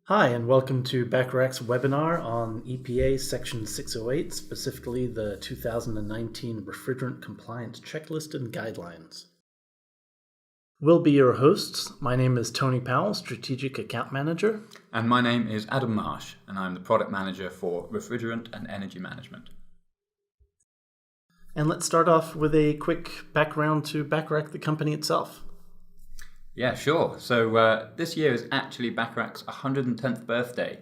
Hi, and welcome to Bacharach's webinar on EPA Section 608, specifically the 2019 Refrigerant Compliance Checklist and Guidelines. We'll be your hosts. My name is Tony Powell, Strategic Account Manager. And my name is Adam Marsh, and I'm the Product Manager for Refrigerant and Energy Management. And let's start off with a quick background to Bacharach, the company itself. Yeah, sure. So this year is actually Bacharach's 110th birthday.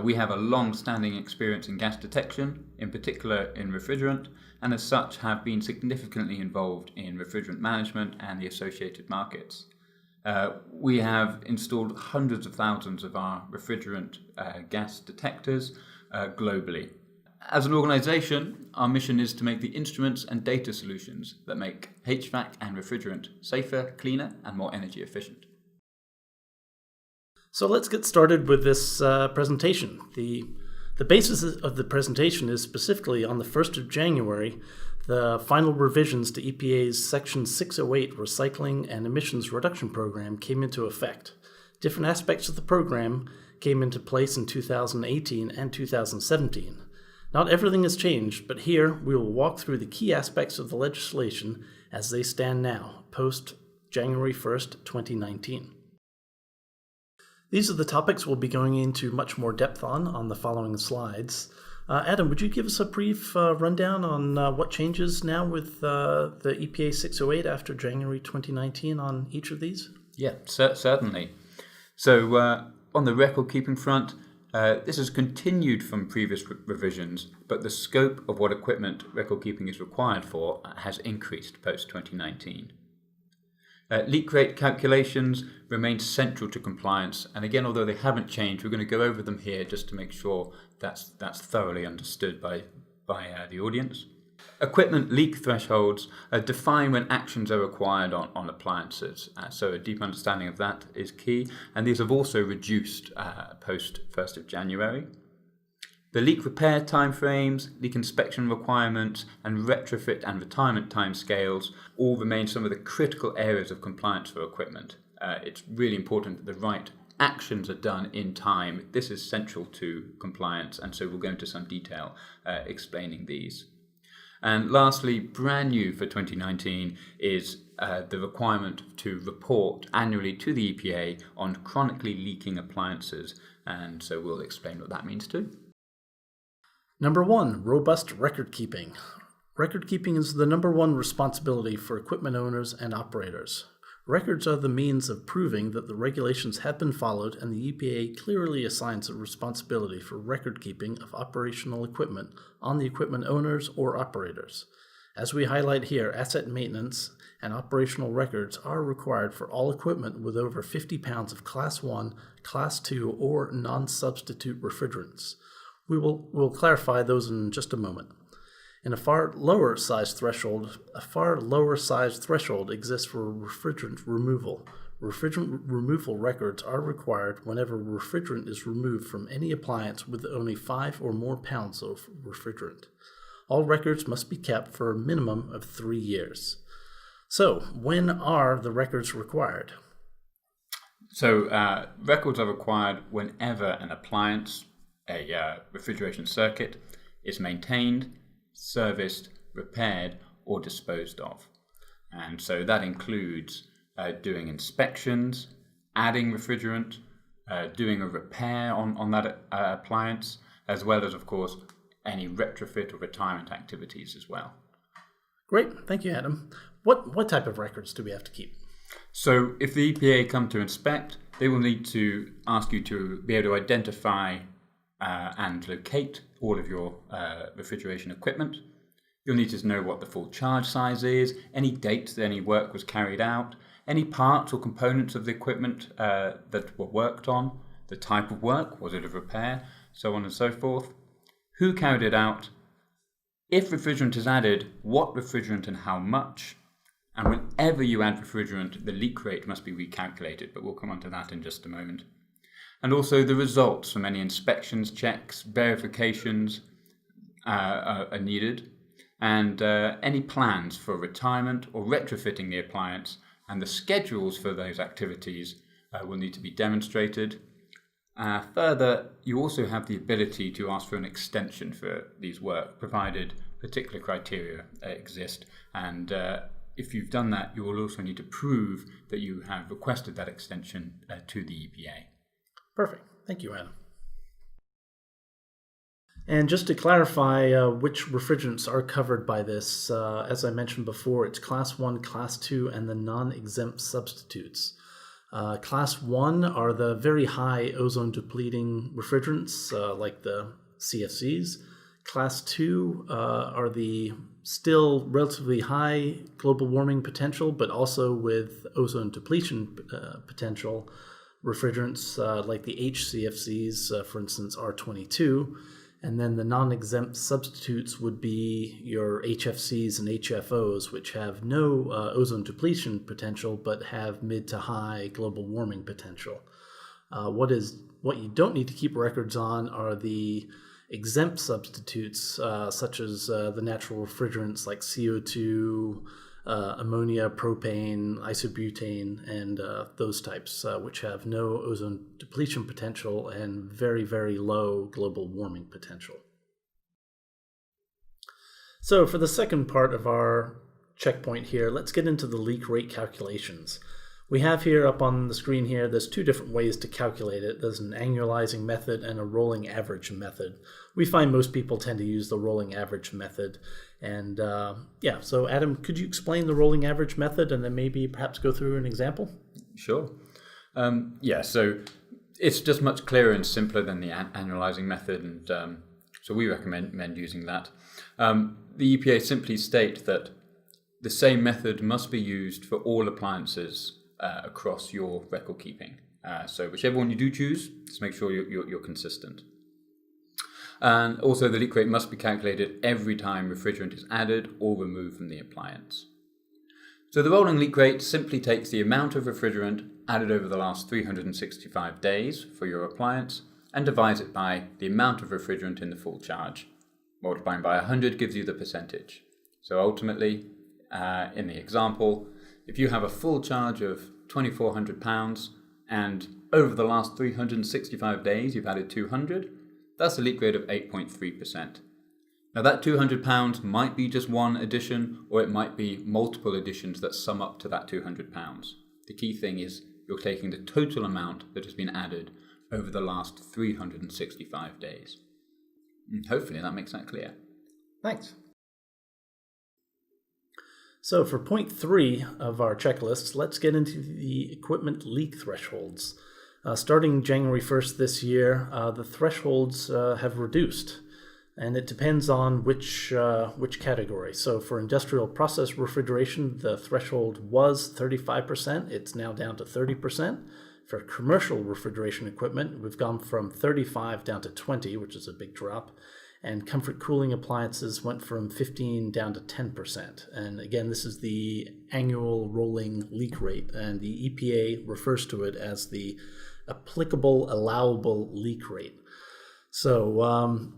We have a long-standing experience in gas detection, in particular in refrigerant, and as such have been significantly involved in refrigerant management and the associated markets. We have installed hundreds of thousands of our refrigerant gas detectors globally. As an organization, our mission is to make the instruments and data solutions that make HVAC and refrigerant safer, cleaner, and more energy efficient. So let's get started with this presentation. The basis of the presentation is specifically on the 1st of January, the final revisions to EPA's Section 608 Recycling and Emissions Reduction Program came into effect. Different aspects of the program came into place in 2018 and 2017. Not everything has changed, but here we will walk through the key aspects of the legislation as they stand now, post January 1st, 2019. These are the topics we'll be going into much more depth on the following slides. Adam, would you give us a brief rundown on what changes now with the EPA 608 after January 2019 on each of these? Yeah, certainly. So on the record-keeping front, this has continued from previous revisions, but the scope of what equipment record-keeping is required for has increased post-2019. Leak rate calculations remain central to compliance, and again, although they haven't changed, we're going to go over them here just to make sure that's thoroughly understood by the audience. Equipment leak thresholds define when actions are required on appliances, so a deep understanding of that is key, and these have also reduced post 1st of January. The leak repair timeframes, leak inspection requirements, and retrofit and retirement timescales all remain some of the critical areas of compliance for equipment. It's really important that the right actions are done in time. This is central to compliance, and so we'll go into some detail explaining these. And lastly, brand new for 2019 is the requirement to report annually to the EPA on chronically leaking appliances, and so we'll explain what that means too. Number 1, robust record keeping. Record keeping is the number one responsibility for equipment owners and operators. Records are the means of proving that the regulations have been followed, and the EPA clearly assigns a responsibility for record keeping of operational equipment on the equipment owners or operators. As we highlight here, asset maintenance and operational records are required for all equipment with over 50 pounds of Class 1, Class 2, or non-substitute refrigerants. We'll clarify those in just a moment. And a far lower size threshold exists for refrigerant removal. Refrigerant removal records are required whenever refrigerant is removed from any appliance with only 5 or more pounds of refrigerant. All records must be kept for a minimum of 3 years. So, when are the records required? So, records are required whenever an appliance, a refrigeration circuit, is maintained, serviced, repaired, or disposed of. And so that includes doing inspections, adding refrigerant, doing a repair on that appliance, as well as, of course, any retrofit or retirement activities as well. Great, thank you, Adam. What type of records do we have to keep? So if the EPA come to inspect, they will need to ask you to be able to identify and locate all of your refrigeration equipment. You'll need to know what the full charge size is, any dates that any work was carried out, any parts or components of the equipment that were worked on, the type of work, was it a repair, so on and so forth, who carried it out, if refrigerant is added, what refrigerant and how much, and whenever you add refrigerant, the leak rate must be recalculated, but we'll come on to that in just a moment. And also the results from any inspections, checks, verifications are needed, and any plans for retirement or retrofitting the appliance, and the schedules for those activities will need to be demonstrated. Further, you also have the ability to ask for an extension for these work, provided particular criteria exist. And if you've done that, you will also need to prove that you have requested that extension to the EPA. Perfect. Thank you, Adam. And just to clarify which refrigerants are covered by this, as I mentioned before, it's Class 1, Class 2, and the non-exempt substitutes. Class 1 are the very high ozone-depleting refrigerants, like the CFCs. Class 2 are the still relatively high global warming potential, but also with ozone depletion potential refrigerants, like the HCFCs, for instance, R22. And then the non-exempt substitutes would be your HFCs and HFOs, which have no ozone depletion potential, but have mid to high global warming potential. What you don't need to keep records on are the exempt substitutes, such as the natural refrigerants like CO2, ammonia, propane, isobutane, and those types, which have no ozone depletion potential and very, very low global warming potential. So for the second part of our checkpoint here, let's get into the leak rate calculations. We have here up on the screen here, there's two different ways to calculate it. There's an annualizing method and a rolling average method. We find most people tend to use the rolling average method. And so Adam, could you explain the rolling average method and then maybe perhaps go through an example? Sure. So it's just much clearer and simpler than the annualizing method, and so we recommend using that. The EPA simply state that the same method must be used for all appliances across your record keeping. So whichever one you do choose, just make sure you're consistent. And also the leak rate must be calculated every time refrigerant is added or removed from the appliance. So the rolling leak rate simply takes the amount of refrigerant added over the last 365 days for your appliance and divides it by the amount of refrigerant in the full charge. Multiplying by 100 gives you the percentage. So ultimately, in the example, if you have a full charge of £2,400 and over the last 365 days you've added 200, that's a leak rate of 8.3%. Now that £200 might be just one addition, or it might be multiple additions that sum up to that £200. The key thing is you're taking the total amount that has been added over the last 365 days. And hopefully that makes that clear. Thanks. So for point 3 of our checklist, let's get into the equipment leak thresholds. Starting January 1st this year, the thresholds have reduced, and it depends on which category. So for industrial process refrigeration, the threshold was 35%. It's now down to 30%. For commercial refrigeration equipment, we've gone from 35 down to 20, which is a big drop. And comfort cooling appliances went from 15 down to 10%. And again, this is the annual rolling leak rate, and the EPA refers to it as the applicable allowable leak rate. So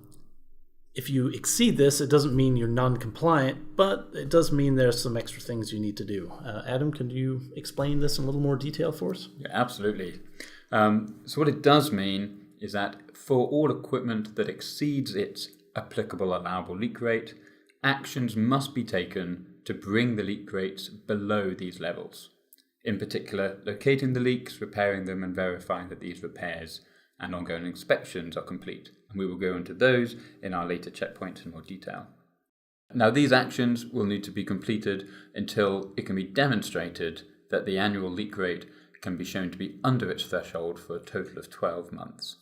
if you exceed this, it doesn't mean you're non-compliant, but it does mean there's some extra things you need to do. Adam, can you explain this in a little more detail for us? Yeah, absolutely. So what it does mean is that for all equipment that exceeds its applicable allowable leak rate, actions must be taken to bring the leak rates below these levels. In particular, locating the leaks, repairing them, and verifying that these repairs and ongoing inspections are complete. And we will go into those in our later checkpoints in more detail. Now, these actions will need to be completed until it can be demonstrated that the annual leak rate can be shown to be under its threshold for a total of 12 months.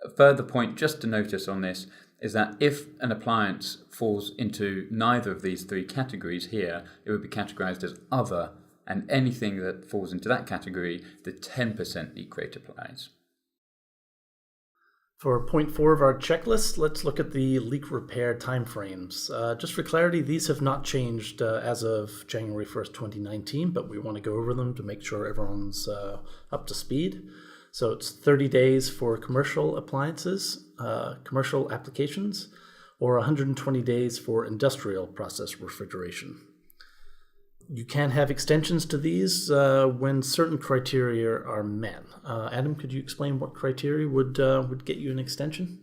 A further point just to notice on this is that if an appliance falls into neither of these three categories here, it would be categorized as other, and anything that falls into that category, the 10% leak rate applies. For point 4 of our checklist, let's look at the leak repair timeframes. Just for clarity, these have not changed as of January 1st, 2019, but we want to go over them to make sure everyone's up to speed. So it's 30 days for commercial appliances, commercial applications, or 120 days for industrial process refrigeration. you can have extensions to these when certain criteria are met. Adam, could you explain what criteria would get you an extension?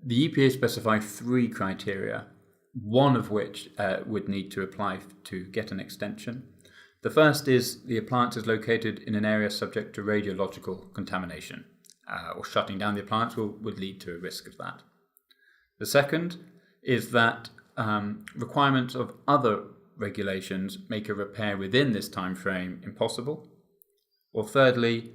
The EPA specify 3 criteria, one of which would need to apply to get an extension. The first is the appliance is located in an area subject to radiological contamination, or shutting down the appliance would lead to a risk of that. The second is that requirements of other regulations make a repair within this time frame impossible. Or thirdly,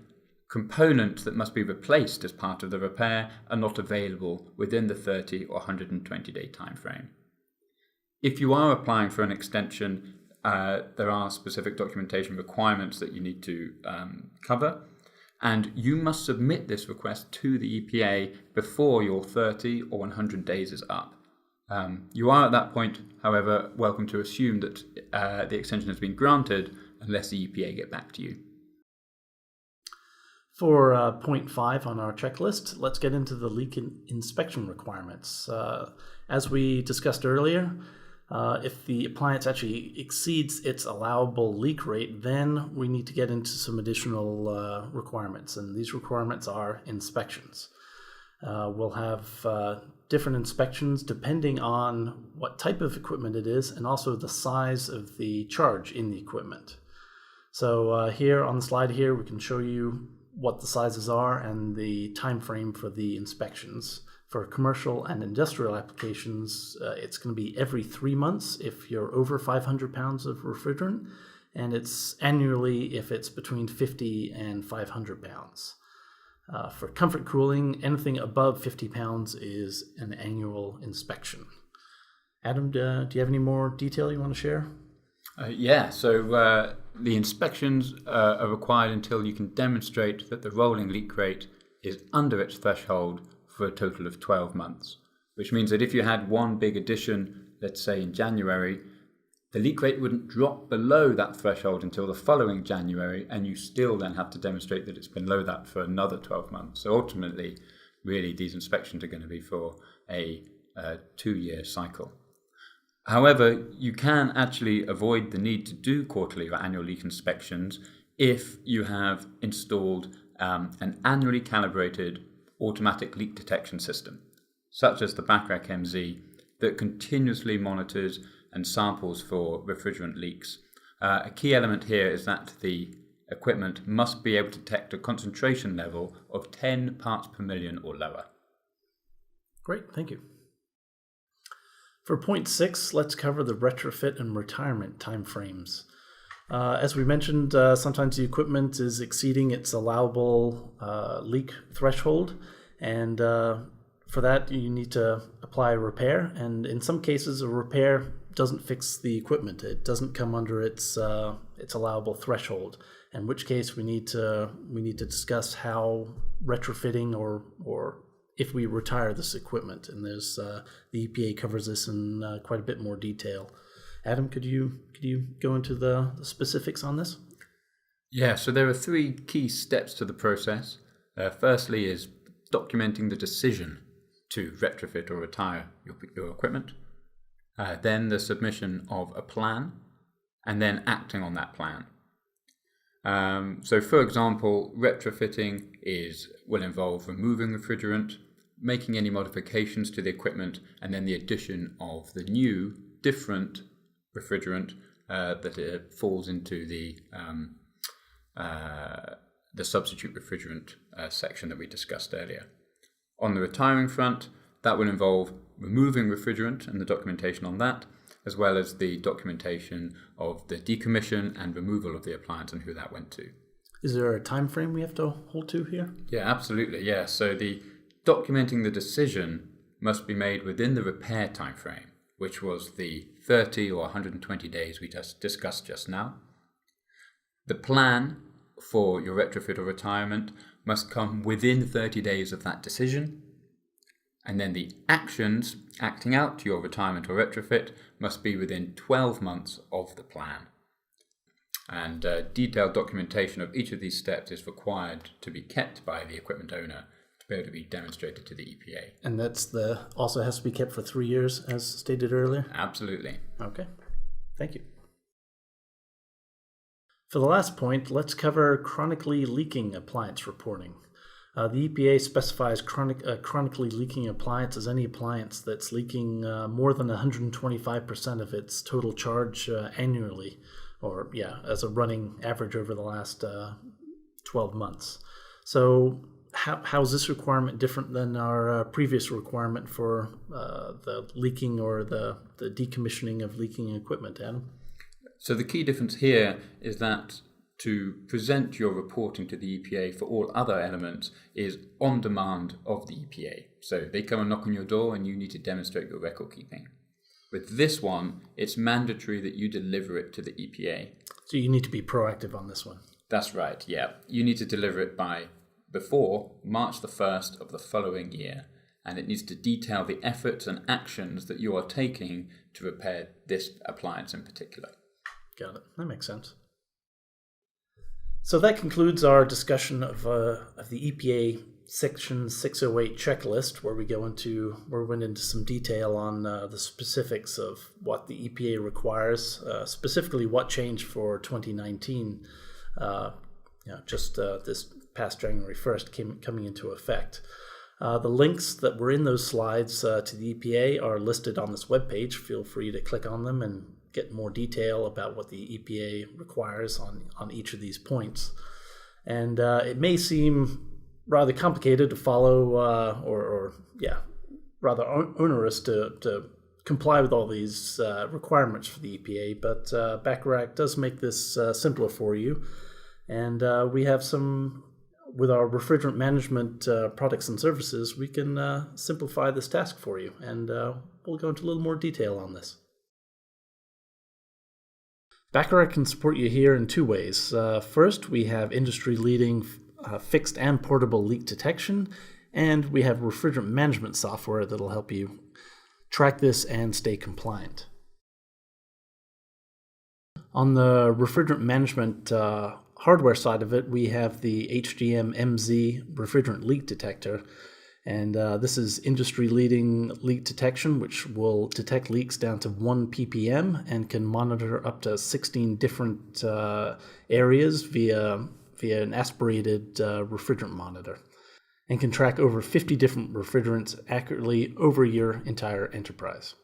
components that must be replaced as part of the repair are not available within the 30 or 120-day time frame. If you are applying for an extension, there are specific documentation requirements that you need to cover, and you must submit this request to the EPA before your 30 or 100 days is up. You are at that point, however, welcome to assume that the extension has been granted unless the EPA get back to you. For point 5 on our checklist, let's get into the leak inspection requirements. As we discussed earlier, if the appliance actually exceeds its allowable leak rate, then we need to get into some additional requirements, and these requirements are inspections. We'll have different inspections depending on what type of equipment it is and also the size of the charge in the equipment. So here on the slide here, we can show you what the sizes are and the time frame for the inspections. For commercial and industrial applications, it's going to be every 3 months if you're over 500 pounds of refrigerant, and it's annually if it's between 50 and 500 pounds. For comfort cooling, anything above 50 pounds is an annual inspection. Adam, do you have any more detail you want to share? So the inspections are required until you can demonstrate that the rolling leak rate is under its threshold for a total of 12 months, which means that if you had one big addition, let's say in January, the leak rate wouldn't drop below that threshold until the following January, and you still then have to demonstrate that it's been below that for another 12 months. So ultimately, really, these inspections are going to be for a 2-year cycle. However, you can actually avoid the need to do quarterly or annual leak inspections if you have installed an annually calibrated automatic leak detection system, such as the Bacharach MZ, that continuously monitors and samples for refrigerant leaks. A key element here is that the equipment must be able to detect a concentration level of 10 parts per million or lower. Great, thank you. For point 6, let's cover the retrofit and retirement timeframes. As we mentioned, sometimes the equipment is exceeding its allowable leak threshold, and for that you need to apply a repair, and in some cases a repair doesn't fix the equipment. It doesn't come under its allowable threshold, in which case we need to discuss how retrofitting or if we retire this equipment, and there's the EPA covers this in quite a bit more detail. Adam, could you go into the specifics on this? Yeah, so there are 3 key steps to the process. Firstly is documenting the decision to retrofit or retire your equipment. Then the submission of a plan, and then acting on that plan. So for example, retrofitting will involve removing refrigerant, making any modifications to the equipment, and then the addition of the new, different refrigerant that it falls into the substitute refrigerant section that we discussed earlier. On the retiring front, that will involve removing refrigerant and the documentation on that, as well as the documentation of the decommission and removal of the appliance and who that went to. Is there a time frame we have to hold to here? Yeah, absolutely. Yeah. So the documenting the decision must be made within the repair time frame, which was the 30 or 120 days we just discussed just now. The plan for your retrofit or retirement must come within 30 days of that decision. And then the actions acting out to your retirement or retrofit must be within 12 months of the plan. And detailed documentation of each of these steps is required to be kept by the equipment owner to be able to be demonstrated to the EPA. And that's also has to be kept for 3 years, as stated earlier? Absolutely. Okay. Thank you. For the last point, let's cover chronically leaking appliance reporting. The EPA specifies chronically leaking appliance as any appliance that's leaking more than 125% of its total charge annually, or as a running average over the last 12 months. So how is this requirement different than our previous requirement for the leaking or the decommissioning of leaking equipment, Adam? So the key difference here is that to present your reporting to the EPA for all other elements is on demand of the EPA. So they come and knock on your door and you need to demonstrate your record keeping. With this one, it's mandatory that you deliver it to the EPA. So you need to be proactive on this one. That's right, yeah. You need to deliver it before March the 1st of the following year. And it needs to detail the efforts and actions that you are taking to repair this appliance in particular. Got it. That makes sense. So that concludes our discussion of the EPA Section 608 checklist, where we went into some detail on the specifics of what the EPA requires, specifically what changed for 2019, this past January 1st coming into effect. The links that were in those slides to the EPA are listed on this webpage. Feel free to click on them and get more detail about what the EPA requires on each of these points. And it may seem rather complicated to follow rather onerous to comply with all these requirements for the EPA, but Bacharach does make this simpler for you. And we have with our refrigerant management products and services, we can simplify this task for you. And we'll go into a little more detail on this. Bacharach can support you here in two ways. First, we have industry-leading fixed and portable leak detection, and we have refrigerant management software that'll help you track this and stay compliant. On the refrigerant management hardware side of it, we have the HGM MZ refrigerant leak detector. And this is industry-leading leak detection, which will detect leaks down to 1 ppm and can monitor up to 16 different areas via an aspirated refrigerant monitor, and can track over 50 different refrigerants accurately over your entire enterprise.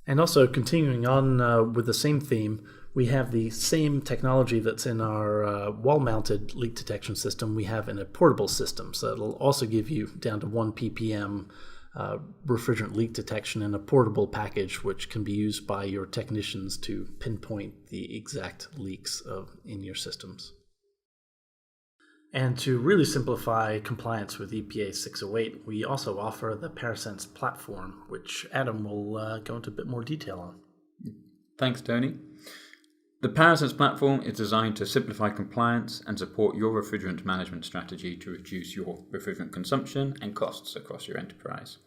And also, continuing on with the same theme, we have the same technology that's in our wall-mounted leak detection system we have in a portable system. So it'll also give you down to 1 ppm refrigerant leak detection in a portable package, which can be used by your technicians to pinpoint the exact leaks in your systems. And to really simplify compliance with EPA 608, we also offer the Parasense platform, which Adam will go into a bit more detail on. Thanks, Tony. The Parasense platform is designed to simplify compliance and support your refrigerant management strategy to reduce your refrigerant consumption and costs across your enterprise.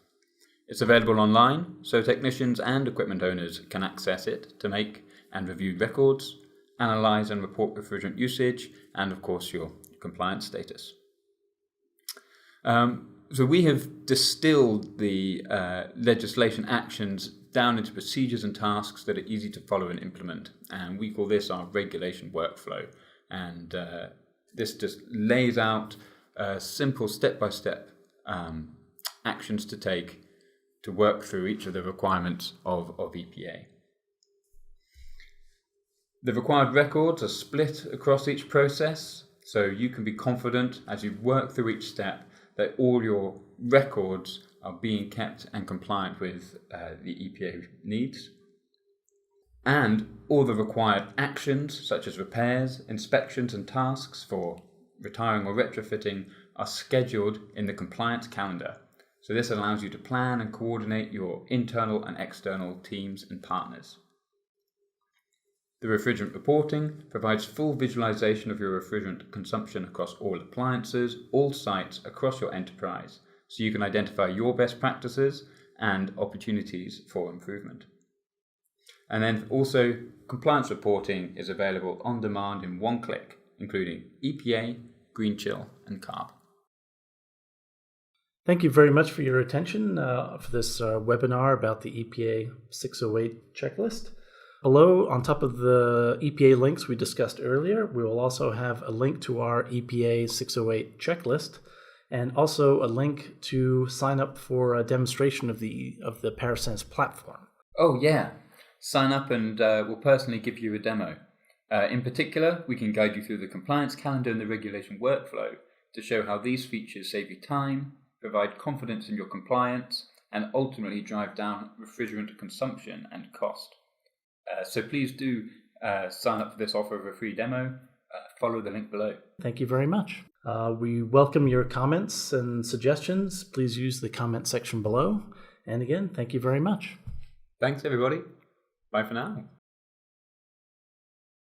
It's available online, so technicians and equipment owners can access it to make and review records, analyze and report refrigerant usage, and of course your compliance status. So we have distilled the legislation actions down into procedures and tasks that are easy to follow and implement. And we call this our regulation workflow. And this just lays out simple step-by-step actions to take to work through each of the requirements of EPA. The required records are split across each process, so you can be confident as you work through each step that all your records are being kept and compliant with the EPA needs. And all the required actions, such as repairs, inspections and tasks for retiring or retrofitting, are scheduled in the compliance calendar. So this allows you to plan and coordinate your internal and external teams and partners. The refrigerant reporting provides full visualization of your refrigerant consumption across all appliances, all sites across your enterprise, so you can identify your best practices and opportunities for improvement. And then also, compliance reporting is available on demand in one click, including EPA, Green Chill, and CARB. Thank you very much for your attention for this webinar about the EPA 608 checklist. Below, on top of the EPA links we discussed earlier, we will also have a link to our EPA 608 checklist, and also a link to sign up for a demonstration of the ParaSense platform. Oh yeah, sign up and we'll personally give you a demo. In particular, we can guide you through the compliance calendar and the regulation workflow to show how these features save you time, provide confidence in your compliance, and ultimately drive down refrigerant consumption and cost. So please do sign up for this offer of a free demo. Follow the link below. Thank you very much. We welcome your comments and suggestions. Please use the comment section below. And again, thank you very much. Thanks, everybody. Bye for now.